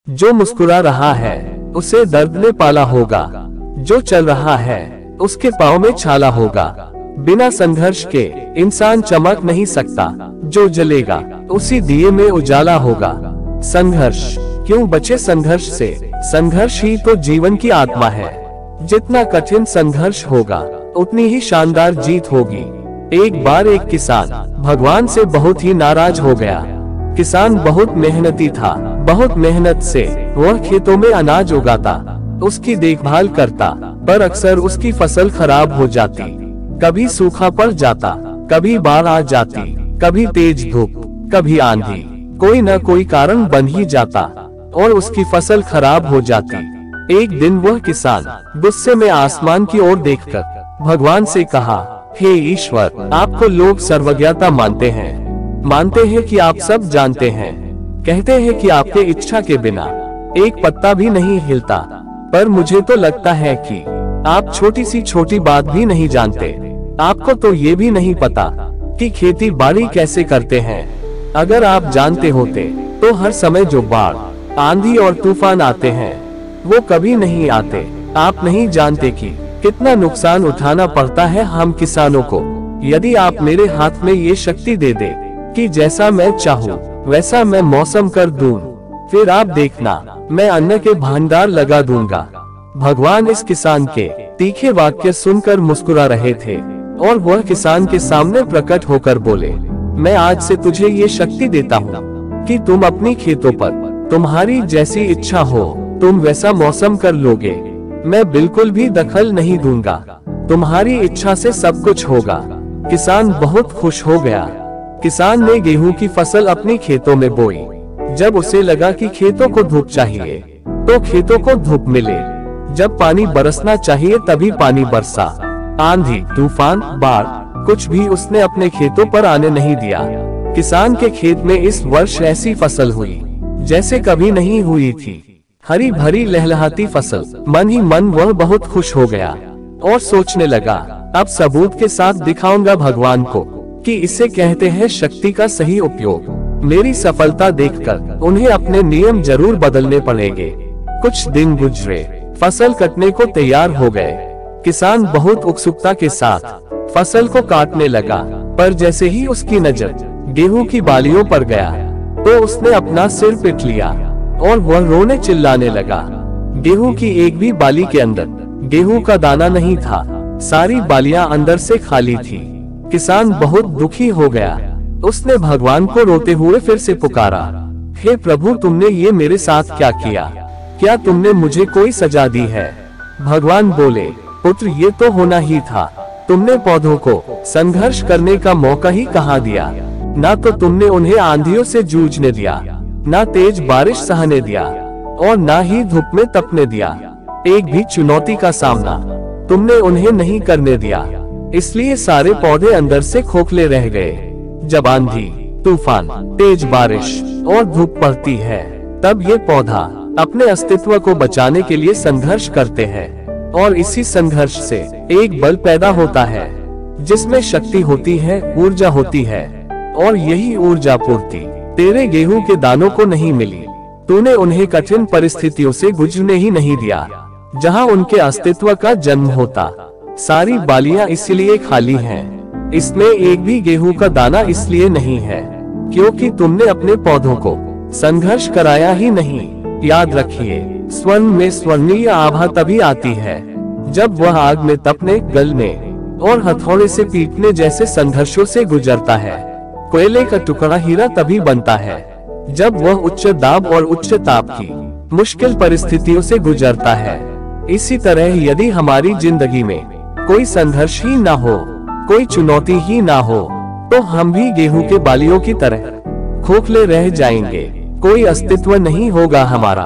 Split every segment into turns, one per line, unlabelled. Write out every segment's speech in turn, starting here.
जो मुस्कुरा रहा है उसे दर्द ने पाला होगा, जो चल रहा है उसके पाँव में छाला होगा। बिना संघर्ष के इंसान चमक नहीं सकता, जो जलेगा उसी दिए में उजाला होगा। संघर्ष क्यों बचे संघर्ष से, संघर्ष ही तो जीवन की आत्मा है। जितना कठिन संघर्ष होगा उतनी ही शानदार जीत होगी। एक बार एक किसान भगवान से बहुत ही नाराज हो गया। किसान बहुत मेहनती था, बहुत मेहनत से वह खेतों में अनाज उगाता, उसकी देखभाल करता, पर अक्सर उसकी फसल खराब हो जाती। कभी सूखा पड़ जाता, कभी बाढ़ आ जाती, कभी तेज धूप, कभी आंधी, कोई न कोई कारण बन ही जाता और उसकी फसल खराब हो जाती। एक दिन वह किसान गुस्से में आसमान की ओर देखकर भगवान से कहा, हे ईश्वर, आपको लोग सर्वज्ञता मानते हैं कि आप सब जानते हैं, कहते हैं कि आपके इच्छा के बिना एक पत्ता भी नहीं हिलता, पर मुझे तो लगता है कि आप छोटी सी छोटी बात भी नहीं जानते। आपको तो ये भी नहीं पता कि खेती बाड़ी कैसे करते हैं। अगर आप जानते होते तो हर समय जो बाढ़, आंधी और तूफान आते हैं वो कभी नहीं आते। आप नहीं जानते कि कितना नुकसान उठाना पड़ता है हम किसानों को। यदि आप मेरे हाथ में ये शक्ति दे दे कि जैसा मैं चाहूँ वैसा मैं मौसम कर दूं, फिर आप देखना मैं अन्न के भंडार लगा दूंगा। भगवान इस किसान के तीखे वाक्य सुनकर मुस्कुरा रहे थे और वह किसान के सामने प्रकट होकर बोले, मैं आज से तुझे ये शक्ति देता हूँ कि तुम अपनी खेतों पर तुम्हारी जैसी इच्छा हो तुम वैसा मौसम कर लोगे। मैं बिल्कुल भी दखल नहीं दूंगा, तुम्हारी इच्छा से सब कुछ होगा। किसान बहुत खुश हो गया। किसान ने गेहूं की फसल अपनी खेतों में बोई। जब उसे लगा कि खेतों को धूप चाहिए तो खेतों को धूप मिले, जब पानी बरसना चाहिए तभी पानी बरसा। आंधी, तूफान, बाढ़ कुछ भी उसने अपने खेतों पर आने नहीं दिया। किसान के खेत में इस वर्ष ऐसी फसल हुई जैसे कभी नहीं हुई थी। हरी भरी लहलहाती फसल। मन ही मन वह बहुत खुश हो गया और सोचने लगा, अब सबूत के साथ दिखाऊंगा भगवान को कि इसे कहते हैं शक्ति का सही उपयोग। मेरी सफलता देखकर उन्हें अपने नियम जरूर बदलने पड़ेंगे। कुछ दिन गुजरे, फसल कटने को तैयार हो गए। किसान बहुत उत्सुकता के साथ फसल को काटने लगा, पर जैसे ही उसकी नजर गेहूं की बालियों पर गया तो उसने अपना सिर पीट लिया और वह रोने चिल्लाने लगा। गेहूं की एक भी बाली के अंदर गेहूं का दाना नहीं था, सारी बालियां अंदर से खाली थी। किसान बहुत दुखी हो गया। उसने भगवान को रोते हुए फिर से पुकारा, हे प्रभु, तुमने ये मेरे साथ क्या किया? क्या तुमने मुझे कोई सजा दी है? भगवान बोले, पुत्र, ये तो होना ही था। तुमने पौधों को संघर्ष करने का मौका ही कहाँ दिया। ना तो तुमने उन्हें आंधियों से जूझने दिया, ना तेज बारिश सहने दिया और ना ही धूप में तपने दिया। एक भी चुनौती का सामना तुमने उन्हें नहीं करने दिया, इसलिए सारे पौधे अंदर से खोखले रह गए। जब आंधी, तूफान, तेज बारिश और धूप पड़ती है तब ये पौधा अपने अस्तित्व को बचाने के लिए संघर्ष करते हैं और इसी संघर्ष से एक बल पैदा होता है जिसमें शक्ति होती है, ऊर्जा होती है, और यही ऊर्जा पूर्ति तेरे गेहूं के दानों को नहीं मिली। तूने उन्हें कठिन परिस्थितियों से गुजरने ही नहीं दिया जहां उनके अस्तित्व का जन्म होता। सारी बालियां इसलिए खाली हैं, इसमें एक भी गेहूं का दाना इसलिए नहीं है क्योंकि तुमने अपने पौधों को संघर्ष कराया ही नहीं। याद रखिए, स्वर्ण में स्वर्णीय आभा तभी आती है जब वह आग में तपने, गलने और हथौड़े से पीटने जैसे संघर्षों से गुजरता है। कोयले का टुकड़ा हीरा तभी बनता है जब वह उच्च दाब और उच्च ताप की मुश्किल परिस्थितियों से गुजरता है। इसी तरह यदि हमारी जिंदगी में कोई संघर्ष ही ना हो, कोई चुनौती ही ना हो, तो हम भी गेहूं के बालियों की तरह खोखले रह जाएंगे। कोई अस्तित्व नहीं होगा हमारा।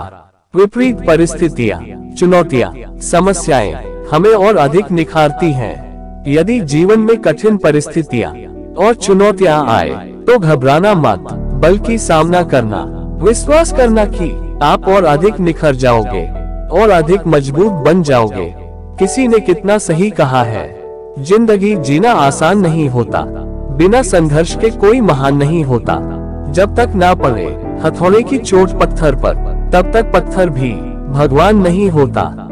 विपरीत परिस्थितियां, चुनौतियां, समस्याएं हमें और अधिक निखारती हैं। यदि जीवन में कठिन परिस्थितियां और चुनौतियां आए तो घबराना मत, बल्कि सामना करना, विश्वास करना कि आप और अधिक निखर जाओगे और अधिक मजबूत बन जाओगे। किसी ने कितना सही कहा है, जिंदगी जीना आसान नहीं होता, बिना संघर्ष के कोई महान नहीं होता। जब तक ना पड़े हथौड़े की चोट पत्थर पर, तब तक पत्थर भी भगवान नहीं होता।